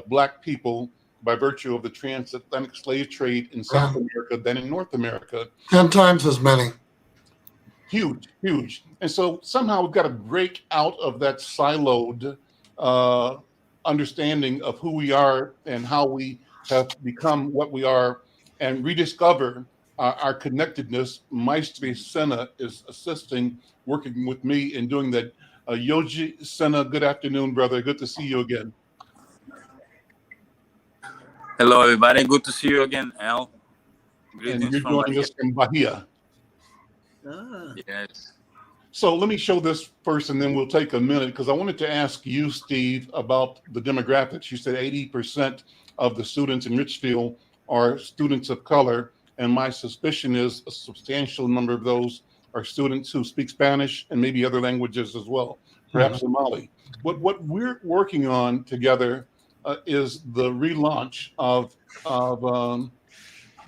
Black people by virtue of the transatlantic slave trade in South America than in North America. 10 times as many. Huge. And so somehow we've got to break out of that siloed understanding of who we are and how we have become what we are and rediscover our connectedness. Maestre Senna is assisting, working with me in doing that. Yoji Senna, good afternoon, brother. Good to see you again. Hello, everybody. Good to see you again, Al. Greetings. And you're joining us from Bahia. Yes. So let me show this first, and then we'll take a minute, because I wanted to ask you, Steve, about the demographics. You said 80% of the students in Richfield are students of color, and my suspicion is a substantial number of those are students who speak Spanish and maybe other languages as well, perhaps Somali. What we're working on together is the relaunch of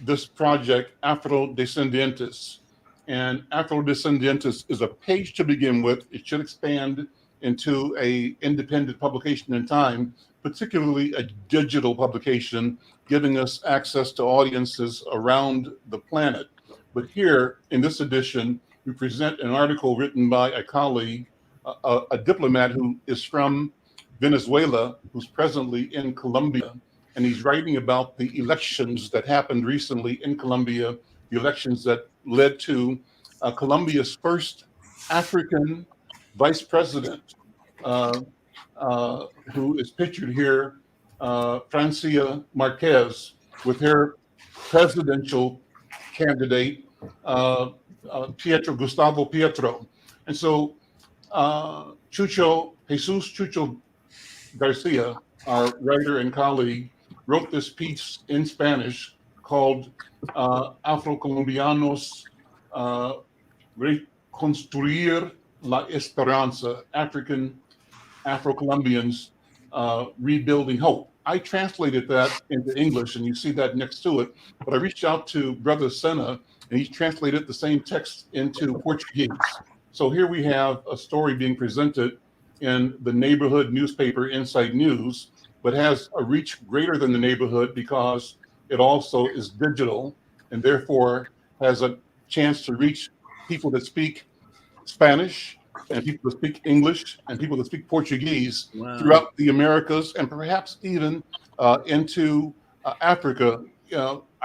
this project, Afrodescendientes. And Afrodescendientes is a page to begin with. It should expand into an independent publication in time, particularly a digital publication, giving us access to audiences around the planet. But here in this edition, we present an article written by a colleague, a diplomat who is from Venezuela, who's presently in Colombia. And he's writing about the elections that happened recently in Colombia, the elections that led to Colombia's first African vice president, who is pictured here, Francia Marquez, with her presidential candidate, Gustavo Petro. And so Jesus Chucho Garcia, our writer and colleague, wrote this piece in Spanish called Afrocolombianos Reconstruir la Esperanza, Afro-Colombians Rebuilding Hope. I translated that into English, and you see that next to it, but I reached out to Brother Senna, and he translated the same text into Portuguese. So here we have a story being presented in the neighborhood newspaper Inside News, but has a reach greater than the neighborhood because it also is digital and therefore has a chance to reach people that speak Spanish and people that speak English and people that speak Portuguese throughout the Americas and perhaps even into Africa,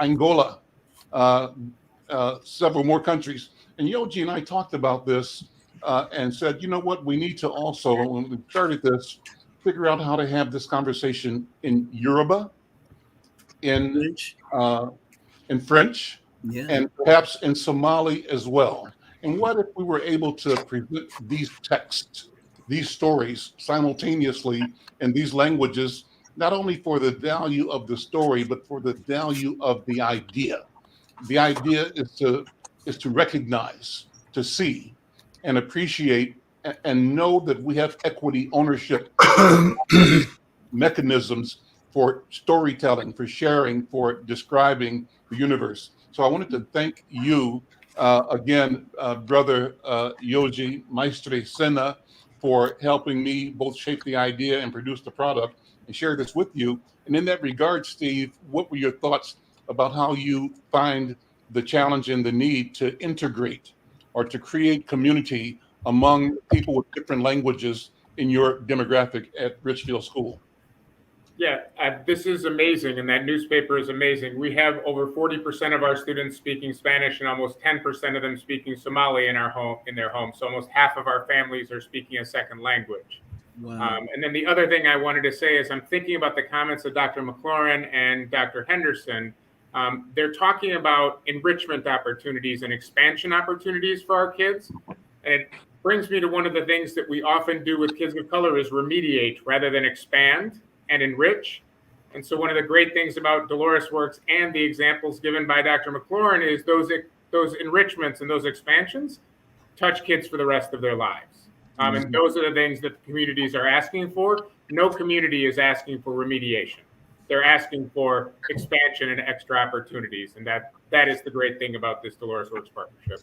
Angola, several more countries. And Yoji and I talked about this and said, you know what, we need to also, when we started this, figure out how to have this conversation in Yoruba, in French, Yeah. and perhaps in Somali as well. And what if we were able to present these texts, these stories simultaneously in these languages, not only for the value of the story, but for the value of the idea. The idea is to recognize, to see, and appreciate, and know that we have equity ownership mechanisms for storytelling, for sharing, for describing the universe. So I wanted to thank you again, Brother Yoji Maestre Sena, for helping me both shape the idea and produce the product and share this with you. And in that regard, Steve, what were your thoughts about how you find the challenge and the need to integrate or to create community among people with different languages in your demographic at Richfield School? Yeah, this is amazing, and that newspaper is amazing. We have over 40% of our students speaking Spanish, and almost 10% of them speaking Somali in their home. So almost half of our families are speaking a second language. Wow. And then the other thing I wanted to say is I'm thinking about the comments of Dr. McClaurin and Dr. Henderson. They're talking about enrichment opportunities and expansion opportunities for our kids. And it brings me to one of the things that we often do with kids of color is remediate rather than expand and enrich. And so one of the great things about Dolores Works and the examples given by Dr. McClaurin is those enrichments and those expansions touch kids for the rest of their lives. And those are the things that the communities are asking for. No community is asking for remediation. They're asking for expansion and extra opportunities. And that is the great thing about this Dolores Works partnership.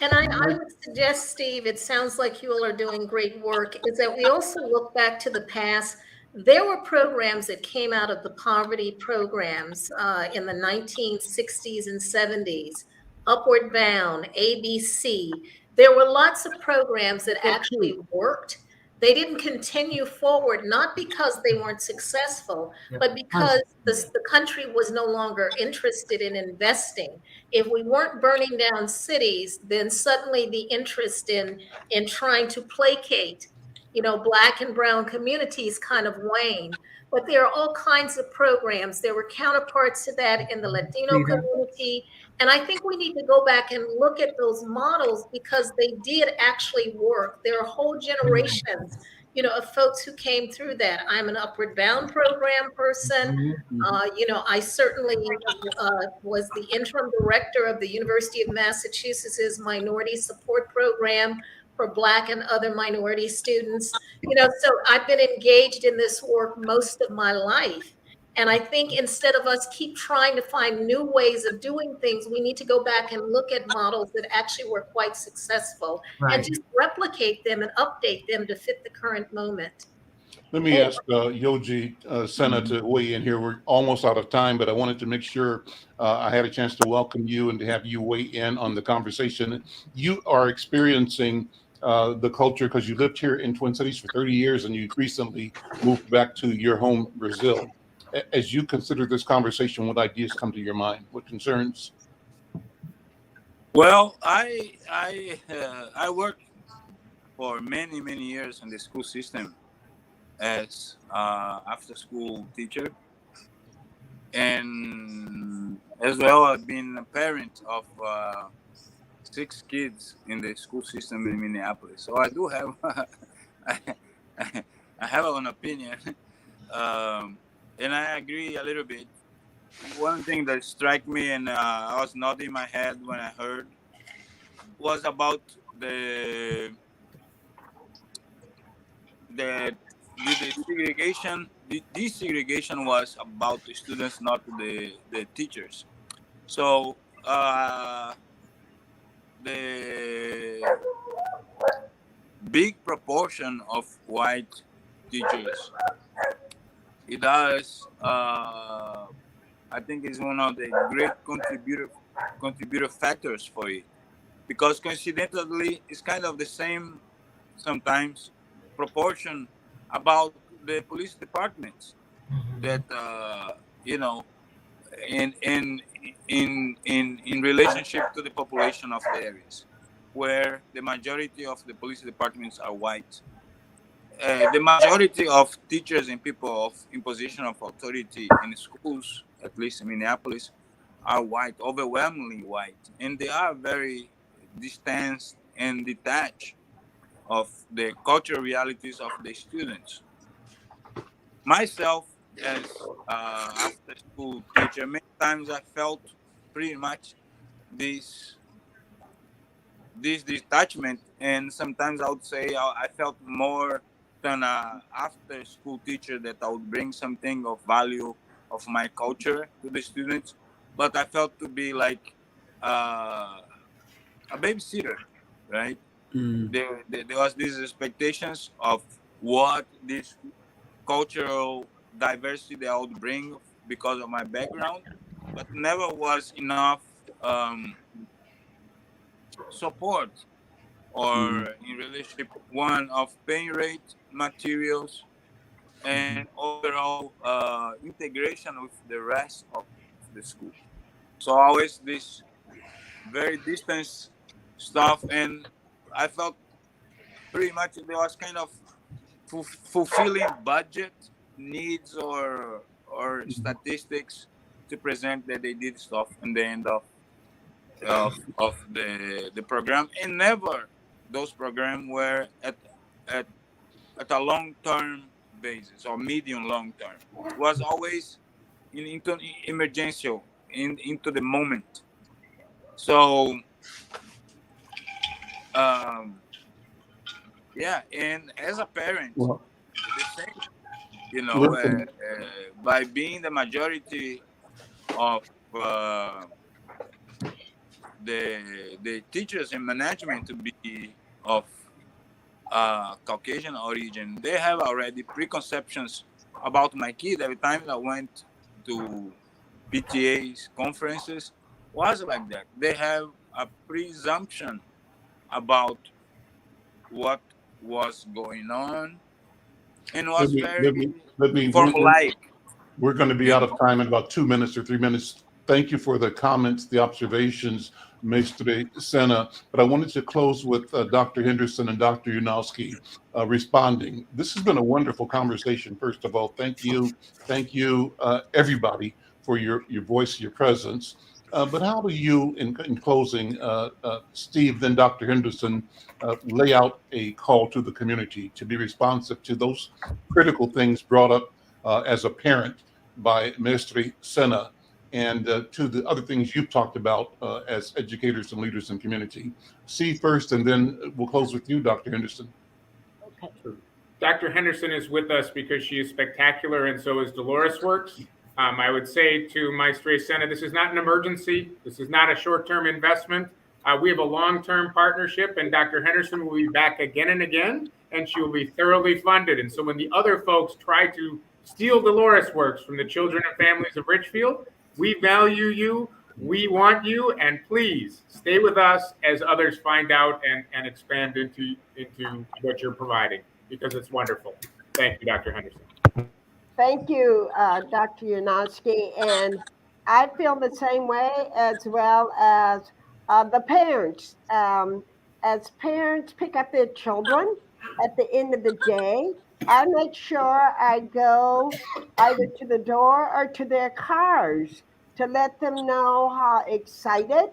And I would suggest, Steve, it sounds like you all are doing great work, is that we also look back to the past. There were programs that came out of the poverty programs in the 1960s and 70s, Upward Bound, ABC. There were lots of programs that actually worked. They didn't continue forward, not because they weren't successful, but because the country was no longer interested in investing. If we weren't burning down cities, then suddenly the interest in trying to placate Black and brown communities kind of waned. But there are all kinds of programs. There were counterparts to that in the Latino community. And I think we need to go back and look at those models because they did actually work. There are whole generations, of folks who came through that. I'm an Upward Bound program person. I certainly was the interim director of the University of Massachusetts' Minority Support Program for Black and other minority students. So I've been engaged in this work most of my life. And I think instead of us keep trying to find new ways of doing things, we need to go back and look at models that actually were quite successful and just replicate them and update them to fit the current moment. Let me ask Yoji Sena to weigh in here. We're almost out of time, but I wanted to make sure I had a chance to welcome you and to have you weigh in on the conversation. You are experiencing the culture because you lived here in Twin Cities for 30 years and you recently moved back to your home, Brazil. As you consider this conversation, what ideas come to your mind? What concerns? Well, I worked for many years in the school system as after-school teacher, and as well I've been a parent of 6 kids in the school system in Minneapolis. So I do have I have an opinion. And I agree a little bit. One thing that struck me and I was nodding my head when I heard was about the segregation. The desegregation was about the students, not the teachers. So the big proportion of white teachers, it does. I think it's one of the great contributor factors for it, because coincidentally, it's kind of the same sometimes proportion about the police departments that in relationship to the population of the areas, where the majority of the police departments are white. The majority of teachers and people in position of authority in schools, at least in Minneapolis, are white, overwhelmingly white, and they are very distanced and detached of the cultural realities of the students. Myself, as after school teacher, many times I felt pretty much this this detachment, and sometimes I would say I felt more than a after school teacher that I would bring something of value of my culture to the students, but I felt to be like a babysitter, right? There was these expectations of what this cultural diversity that I would bring because of my background, but never was enough support or in relationship one of paying rate, materials, and overall integration with the rest of the school. So always this very distance stuff, and I felt pretty much there was kind of fulfilling budget needs or statistics to present that they did stuff in the end of the program, and never those programs were at at a long term basis or medium long term. Was always into emergential into the moment. So um yeah, and as a parent, Well, the same, you know, listen, by being the majority of the teachers and management to be of Caucasian origin, they have already preconceptions about my kid. Every time I went to PTA's conferences, was like that. They have a presumption about what was going on, and let was me let very me let me formulaic. we're going to be You out know, of time in about 2 minutes or 3 minutes. Thank you for the comments, the observations, Mestre Sena. But I wanted to close with Dr. Henderson and Dr. Yanowski responding. This has been a wonderful conversation. First of all, thank you, everybody, for your voice, your presence. But how do you, in closing, Steve, then Dr. Henderson, lay out a call to the community to be responsive to those critical things brought up as a parent by Mestre Sena, and to the other things you've talked about as educators and leaders in community? See first, and then we'll close with you, Dr. Henderson. Okay. Dr. Henderson is with us because she is spectacular, and so is Dolores Works. I would say to Maestre Sena, this is not an emergency. This is not a short-term investment. We have a long-term partnership, and Dr. Henderson will be back again and again, and she will be thoroughly funded. And so when the other folks try to steal Dolores Works from the children and families of Richfield, we value you. We want you, and please stay with us as others find out and expand into what you're providing, because it's wonderful. Thank you, Dr. Henderson. Thank you, Dr. Yanowski. And I feel the same way, as well as the parents. As parents pick up their children at the end of the day, I make sure I go either to the door or to their cars to let them know how excited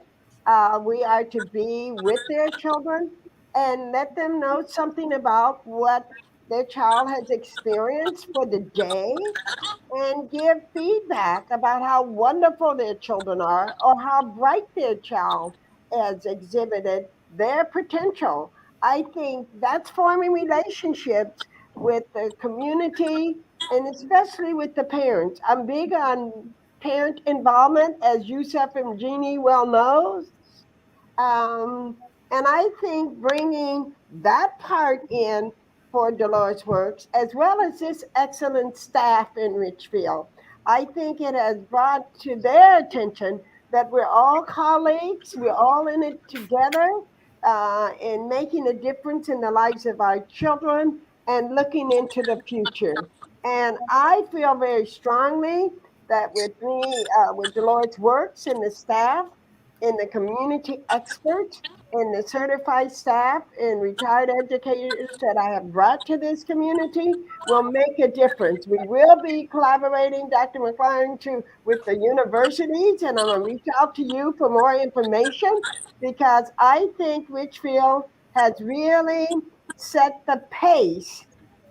we are to be with their children, and let them know something about what their child has experienced for the day, and give feedback about how wonderful their children are, or how bright their child has exhibited their potential. I think that's forming relationships with the community, and especially with the parents. I'm big on parent involvement, as Yusef and Mgeni well knows. And I think bringing that part in for Dolores Works, as well as this excellent staff in Richfield, I think it has brought to their attention that we're all colleagues, we're all in it together, in making a difference in the lives of our children and looking into the future. And I feel very strongly that with me, with Dolores Works and the staff and the community experts and the certified staff and retired educators that I have brought to this community will make a difference. We will be collaborating, Dr. McClaurin, with the universities, and I'm going to reach out to you for more information because I think Richfield has really set the pace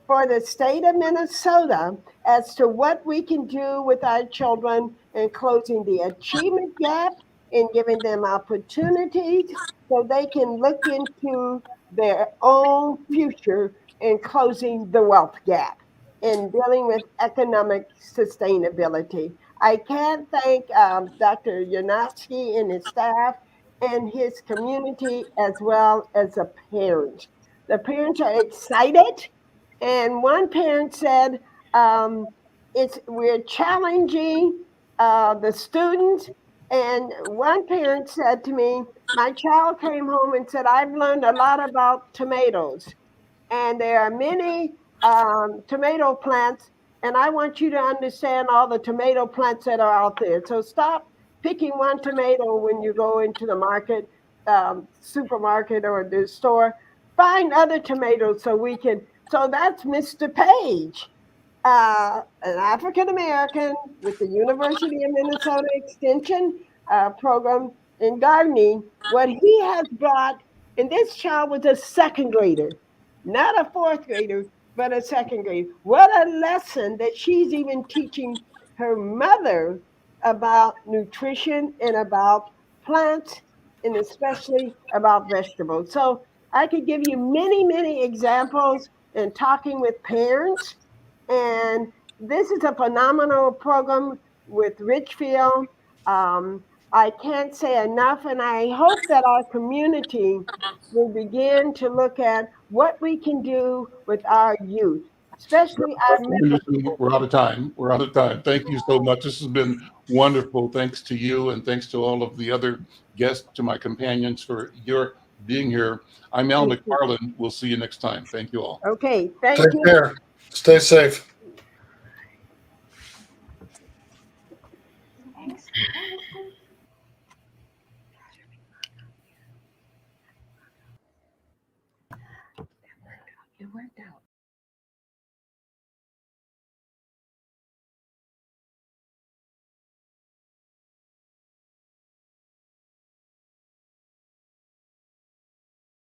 for the state of Minnesota as to what we can do with our children in closing the achievement gap and giving them opportunities so they can look into their own future in closing the wealth gap and dealing with economic sustainability. I can't thank Dr. Yanofsky and his staff and his community as well as the parents. The parents are excited, and one parent said, we're challenging the students. And one parent said to me, my child came home and said, I've learned a lot about tomatoes. And there are many tomato plants, and I want you to understand all the tomato plants that are out there. So stop picking one tomato when you go into the market, supermarket, or the store. Find other tomatoes so we can. So that's Mr. Page, an African American with the University of Minnesota Extension program in gardening. What he has brought, and this child was a second grader, not a fourth grader, but a second grader. What a lesson that she's even teaching her mother about nutrition and about plants, and especially about vegetables. So I could give you many, many examples in talking with parents. And this is a phenomenal program with Richfield. I can't say enough, and I hope that our community will begin to look at what we can do with our youth, especially our middle school. We're out of time. We're out of time. Thank you so much. This has been wonderful. Thanks to you, and thanks to all of the other guests, to my companions for your being here. I'm Al McFarlane. We'll see you next time. Thank you all. Okay, thank Take you. care. Stay safe. It worked out.